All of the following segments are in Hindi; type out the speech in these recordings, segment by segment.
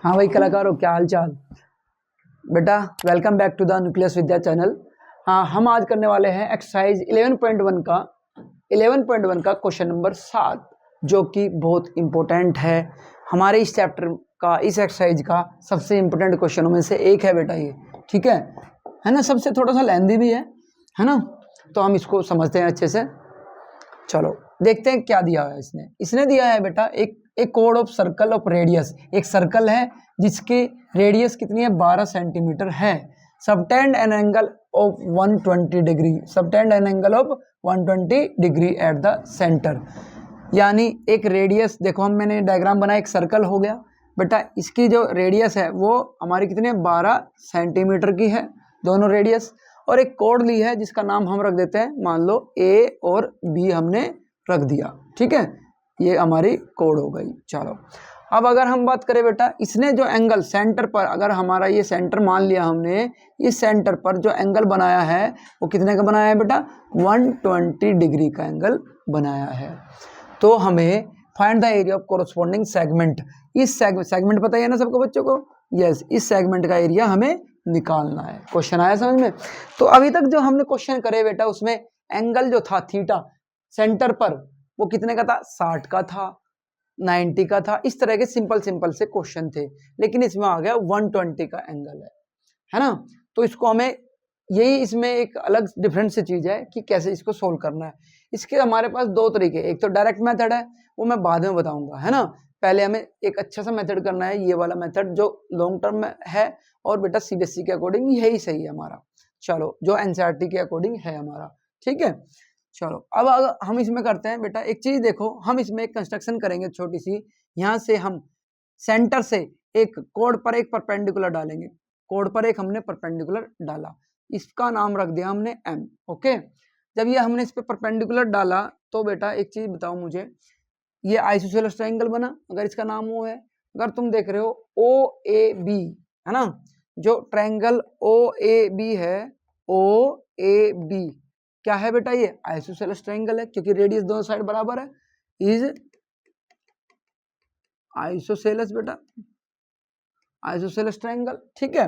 हाँ भाई कलाकारों, क्या हाल चाल बेटा। Welcome back to the Nucleus Vidya channel. हाँ, हम आज करने वाले हैं एक्सरसाइज 11.1 का क्वेश्चन नंबर 7, जो कि बहुत इम्पोर्टेंट है हमारे इस चैप्टर का, इस एक्सरसाइज का सबसे इम्पोर्टेंट क्वेश्चनों में से एक है बेटा ये। ठीक है ना। सबसे थोड़ा सा लेंदी भी है ना। तो हम इसको समझते हैं अच्छे से। चलो देखते हैं क्या दिया है इसने दिया है बेटा एक code of circle of radius. एक सर्कल है जिसकी रेडियस कितनी है, 12 सेंटीमीटर है। Subtend an angle of 120 degree, subtend an angle of 120 degree at the centre. यानी एक रेडियस, देखो मैंने डायग्राम बनाया, एक सर्कल हो गया बेटा। इसकी जो रेडियस है वो हमारी कितनी है, 12 सेंटीमीटर की है दोनों रेडियस। और एक कोड ली है जिसका नाम हम रख देते हैं, मान लो ए और बी हमने रख दिया। ठीक है, ये हमारी कोड हो गई। चलो अब अगर हम बात करें बेटा, इसने जो एंगल सेंटर पर, अगर हमारा ये सेंटर मान लिया हमने, इस सेंटर पर जो एंगल बनाया है वो कितने का बनाया है बेटा, 120 डिग्री का एंगल बनाया है। तो हमें find the area of corresponding segment. इस सेगमेंट पता है ना सबको बच्चों को, यस, इस सेगमेंट का एरिया हमें निकालना है। क्वेश्चन आया समझ में। तो अभी तक जो हमने क्वेश्चन करे बेटा, उसमें एंगल जो था थीटा सेंटर पर, वो कितने का था, 60 का था, 90 का था। इस तरह के सिंपल से क्वेश्चन थे। लेकिन इसमें आ गया 120 का एंगल है ना। तो इसको हमें, यही इसमें एक अलग डिफरेंट सी चीज है कि कैसे इसको सोल्व करना है। इसके हमारे पास दो तरीके, एक तो डायरेक्ट मेथड है, वो मैं बाद में बताऊंगा, है ना। पहले हमें एक अच्छा सा मेथड करना है, ये वाला मेथड जो लॉन्ग टर्म में है, और बेटा सीबीएसई के अकॉर्डिंग यही सही है हमारा। चलो, जो एनसीईआरटी के अकॉर्डिंग है हमारा। ठीक है, चलो अब अगर हम इसमें करते हैं बेटा, एक चीज देखो, हम इसमें एक कंस्ट्रक्शन करेंगे छोटी सी। यहाँ से हम सेंटर से एक कोड पर एक परपेंडिकुलर डालेंगे। कोड पर एक हमने परपेंडिकुलर डाला, इसका नाम रख दिया हमने एम। ओके, जब ये हमने इस पे परपेंडिकुलर डाला तो बेटा एक चीज बताओ मुझे, ये आइसोसेलेस ट्रायंगल बना, अगर इसका नाम वो है। अगर तुम देख रहे हो ओ ए बी, है ना, जो ट्रायंगल ओ ए बी है, ओ ए बी क्या है बेटा, ये आइसोसेलेस ट्रायंगल है, क्योंकि रेडियस दोनों साइड बराबर है। इज आइसोसेलेस बेटा, आइसोसेलेस ट्रायंगल। ठीक है,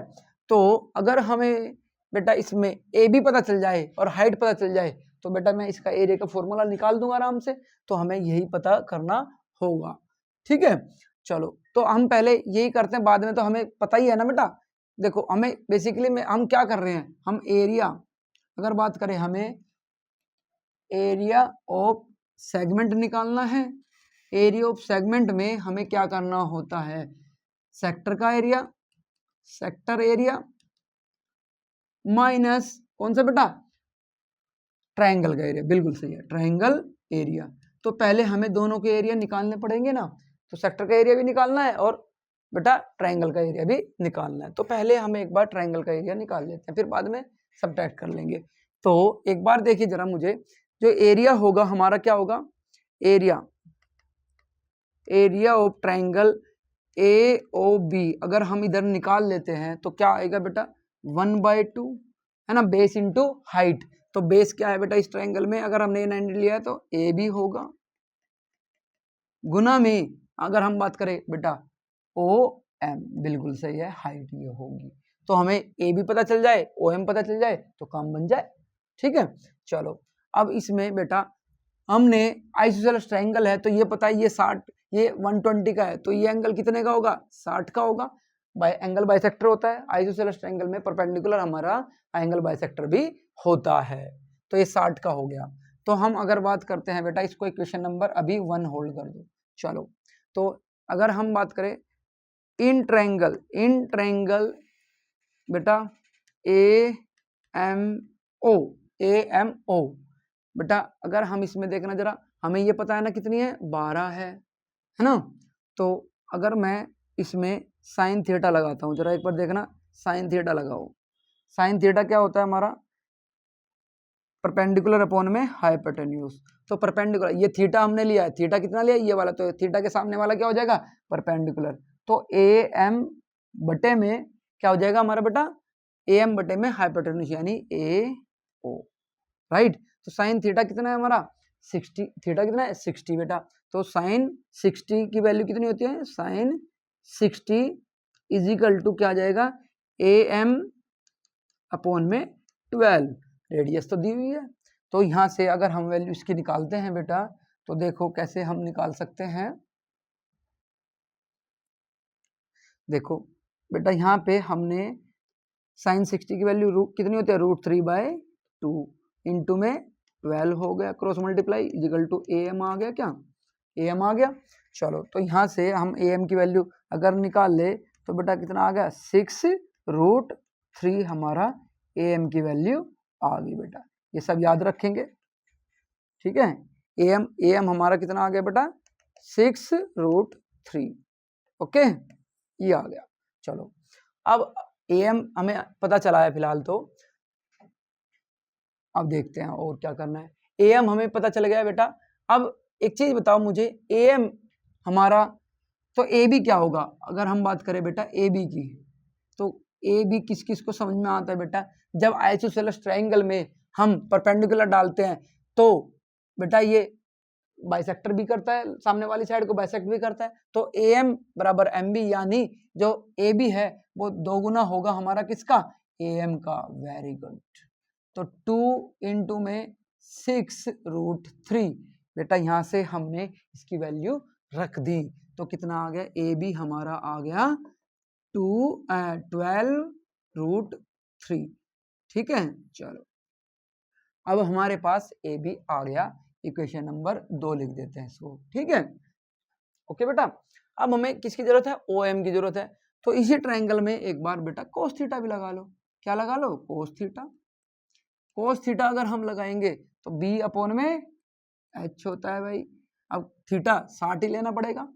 तो अगर हमें बेटा इसमें ए बी पता चल जाए और हाइट पता चल जाए, तो बेटा मैं इसका एरिया का फॉर्मूला निकाल दूंगा आराम से। तो हमें यही पता करना होगा। ठीक है, चलो तो हम पहले यही करते हैं, बाद में तो हमें पता ही है ना बेटा। देखो हमें बेसिकली में हम क्या कर रहे हैं, हम एरिया, अगर बात करें हमें एरिया ऑफ सेगमेंट निकालना है। एरिया ऑफ सेगमेंट में हमें क्या करना होता है, सेक्टर का एरिया, सेक्टर एरिया माइनस कौन सा बेटा, ट्रायंगल का एरिया। बिल्कुल सही है, ट्रायंगल एरिया। तो पहले हमें दोनों के एरिया निकालने पड़ेंगे ना, तो सेक्टर का एरिया भी निकालना है और बेटा ट्रायंगल का एरिया भी निकालना है। तो पहले हम एक बार ट्रायंगल का एरिया निकाल लेते हैं, फिर बाद में सबट्रैक्ट कर लेंगे। तो एक बार देखिए जरा मुझे, जो एरिया होगा हमारा क्या होगा, area, area of triangle A O B, अगर हम इधर निकाल लेते हैं तो क्या आएगा बेटा, 1/2, है ना, बेस इंटू हाइट। तो बेस क्या है बेटा इस ट्रायंगल में, अगर हमने 90 लिया है तो ए बी होगा, गुना में अगर हम बात करें बेटा ओ एम, बिल्कुल सही है, हाइट ये होगी। तो हमें ए बी पता चल जाए, ओ एम पता चल जाए, तो काम बन जाए। ठीक है, चलो अब इसमें बेटा हमने आइसोसेलेस ट्रायंगल है, तो ये पता है ये 60, ये 120 का है, तो ये एंगल कितने का होगा, 60 का होगा। एंगल बाइसेक्टर होता है आइसोसेलेस ट्रायंगल में, परपेंडिकुलर हमारा एंगल बाइसेक्टर भी होता है। तो ये 60 का हो गया। तो हम अगर बात करते हैं बेटा, इसको इक्वेशन नंबर अभी 1 होल्ड कर दो। चलो, तो अगर हम बात करें इन ट्रायंगल बेटा ए एम ओ बेटा, अगर हम इसमें देखना जरा, हमें ये पता है ना कितनी है, 12 है ना। तो अगर मैं इसमें साइन थीटा लगाता हूँ, जरा एक बार देखना, साइन थीटा लगाओ। साइन थीटा क्या होता है हमारा, परपेंडिकुलर अपॉन में हाइपोटेन्यूज। तो परपेंडिकुलर, ये थीटा हमने लिया है, थीटा कितना लिया, ये वाला, तो थीटा के सामने वाला क्या हो जाएगा, परपेंडिकुलर। तो ए एम बटे में क्या हो जाएगा हमारा बेटा, ए एम बटे में हाइपोटेन्यूज, यानी ए ओ, राइट। तो साइन थीटा कितना है हमारा, 60, थीटा कितना है 60 बेटा। तो साइन 60 की वैल्यू कितनी होती है, साइन 60 इज इक्वल टू क्या आ जाएगा, AM अपॉन में 12, रेडियस तो दी हुई है। तो यहाँ से अगर हम वैल्यू इसकी निकालते हैं बेटा, तो देखो कैसे हम निकाल सकते हैं। देखो बेटा यहाँ पे हमने साइन 60 की वैल्यू कितनी होती है, √3/2 इंटू में 12 हो गया, cross multiply is equal to AM आ गया, क्या AM आ गया। चलो तो यहाँ से हम AM की वैल्यू अगर निकाल ले तो बेटा कितना आ गया, 6√3 हमारा AM की वैल्यू आ गई बेटा। ये सब याद रखेंगे, ठीक है। AM हमारा कितना आ गया बेटा, 6√3, ओके, ये आ गया। चलो अब AM हमें पता चला है फिलहाल, तो अब देखते हैं और क्या करना है। AM हमें पता चल गया बेटा। अब एक चीज बताओ मुझे, AM हमारा, तो AB क्या होगा अगर हम बात करें बेटा AB की, तो AB किस किस को समझ में आता है बेटा, जब आइसोसेलेस ट्रायंगल में हम परपेंडिकुलर डालते हैं तो बेटा ये बाइसेक्टर भी करता है, सामने वाली साइड को बाइसेक्ट भी करता है। तो AM बराबर MB, यानी जो AB है वो 2 गुना होगा हमारा किसका, AM का। Very good. तो 2 इंटू में 6√3 बेटा, यहाँ से हमने इसकी वैल्यू रख दी, तो कितना आ गया, AB हमारा आ गया 12√3, ठीक है। चलो अब हमारे पास AB आ गया, इक्वेशन नंबर 2 लिख देते हैं इसको, ठीक है। ओके बेटा, अब हमें किसकी जरूरत है, OM की जरूरत है। तो इसी ट्रायंगल में एक बार बेटा cos थीटा भी लगा लो। क्या लगा लो, cos थीटा। cos थीटा अगर हम लगाएंगे तो B अपॉन में H होता है भाई। अब थीटा 60 ही लेना पड़ेगा,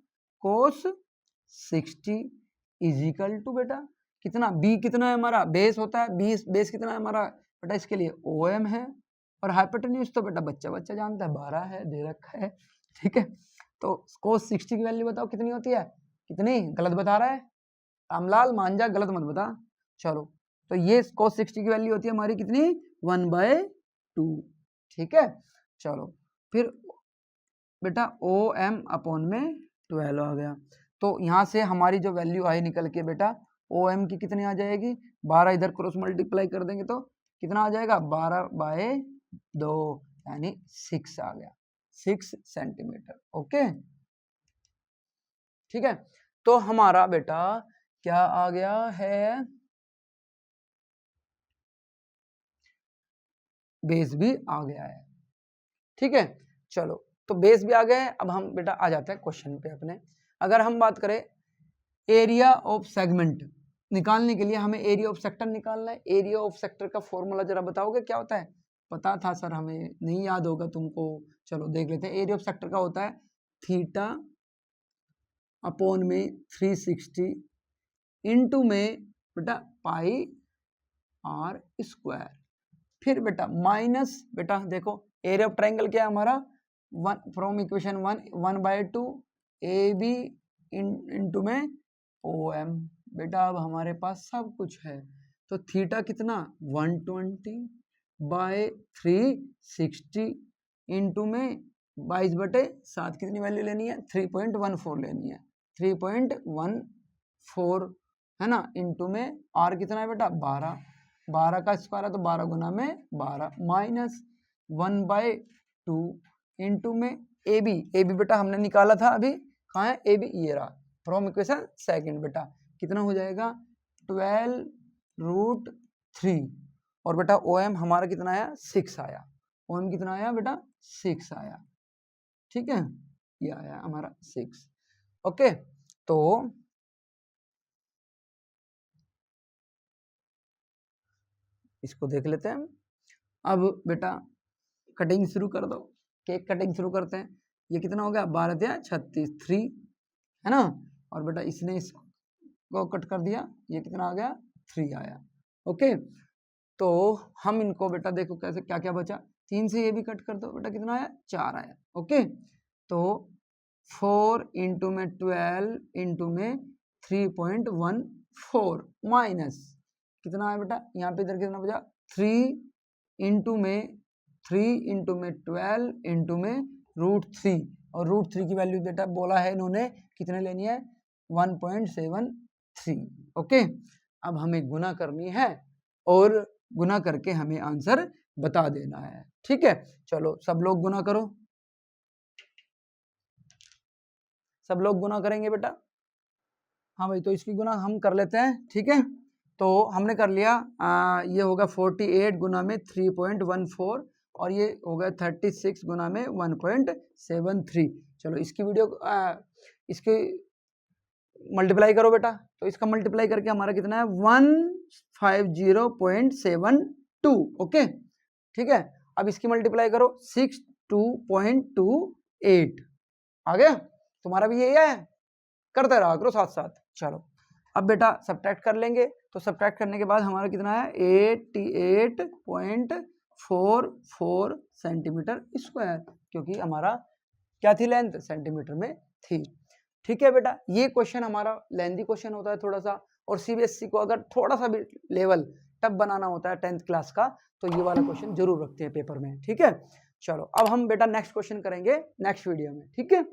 cos 60 इज इक्वल टू बेटा कितना, B कितना है हमारा, बेस होता है, बेस कितना है हमारा बेटा, इसके लिए OM है, और हाइपोटेन्यूज तो बेटा बच्चा बच्चा जानता है, 12 है, दे रखा है, ठीक है। तो cos 60 की वैल्यू बताओ कितनी होती है, कितनी, गलत बता रहा है रामलाल, मान जा, गलत मत बता। चलो तो ये cos 60 की वैल्यू होती है हमारी कितनी, 1/2, ठीक है। चलो फिर बेटा OM अपॉन में 12 आ गया। तो यहाँ से हमारी जो वैल्यू आई निकल के बेटा OM की कितनी आ जाएगी, 12 इधर क्रॉस मल्टीप्लाई कर देंगे तो कितना आ जाएगा, 12/2 यानी 6 आ गया, 6 सेंटीमीटर, ओके, ठीक है। तो हमारा बेटा क्या आ गया है, बेस भी आ गया है, ठीक है। चलो तो बेस भी आ गया है। अब हम बेटा आ जाते हैं क्वेश्चन पे अपने। अगर हम बात करें एरिया ऑफ सेगमेंट निकालने के लिए, हमें एरिया ऑफ सेक्टर निकालना है। एरिया ऑफ सेक्टर का फॉर्मूला जरा बताओगे क्या होता है, पता था सर हमें, नहीं याद होगा तुमको, चलो देख लेते हैं। एरिया ऑफ सेक्टर का होता है थीटा अपॉन में 360 इंटू में बेटा पाई r स्क्वायर, फिर बेटा माइनस, बेटा देखो एरिया ऑफ ट्रायंगल क्या है हमारा, फ्रॉम इक्वेशन 1/2 AB इंटू में OM। बेटा अब हमारे पास सब कुछ है, तो थीटा कितना 120/360 इंटू में 22/7 कितनी वैल्यू लेनी है, 3.14 लेनी है, 3.14 है ना, इंटू में R कितना है बेटा 12, 12 का स्क्वायर है तो 12 गुना में 12, माइनस 1/2 इंटू में AB बेटा हमने निकाला था अभी, कहाँ है AB, ये रहा, फ्रॉम इक्वेशन सेकंड बेटा कितना हो जाएगा 12√3, और बेटा OM हमारा कितना आया 6 आया, OM कितना आया बेटा 6 आया, ठीक है, ये आया हमारा 6, ओके। तो इसको देख लेते हैं। अब बेटा कटिंग शुरू कर दो, केक कटिंग शुरू करते हैं। ये कितना हो गया 12 36 3 है ना, और बेटा इसने इसको कट कर दिया, ये कितना आ गया 3 आया, ओके। तो हम इनको बेटा देखो कैसे क्या क्या बचा, 3 से ये भी कट कर दो बेटा, कितना आया 4 आया, ओके। तो 4 इंटू में 12 इंटू में 3.14 माइनस कितना है बेटा, यहाँ पे इधर कितना बचा 3 इंटू में 12 इंटू में √3, और √3 की वैल्यू बेटा बोला है इन्होंने कितने लेनी है 1.7 3। ओके, अब हमें गुना करनी है और गुना करके हमें आंसर बता देना है। ठीक है, चलो सब लोग गुना करो, सब लोग गुना करेंगे बेटा। हाँ भाई, तो इसकी गुना हम कर लेते हैं। ठीक है, तो हमने कर लिया, ये होगा 48 गुना में 3.14 और ये होगा 36 गुना में 1.73। चलो इसकी वीडियो इसकी मल्टीप्लाई करो बेटा, तो इसका मल्टीप्लाई करके हमारा कितना है 150.72। ओके, ठीक है, अब इसकी मल्टीप्लाई करो 62.28। आ गया तुम्हारा भी यही है, करते रहा करो साथ साथ। चलो अब बेटा सब्ट्रैक्ट कर लेंगे, तो सब्ट्रैक्ट करने के बाद हमारा कितना है 88.44 सेंटीमीटर स्क्वायर, क्योंकि हमारा क्या थी लेंथ, सेंटीमीटर में थी। ठीक है बेटा, ये क्वेश्चन हमारा लेंथी क्वेश्चन होता है थोड़ा सा, और सीबीएसई को अगर थोड़ा सा भी लेवल टफ बनाना होता है 10th क्लास का, तो ये वाला क्वेश्चन जरूर रखते हैं पेपर में। ठीक है, चलो अब हम बेटा नेक्स्ट क्वेश्चन करेंगे नेक्स्ट वीडियो में। ठीक है।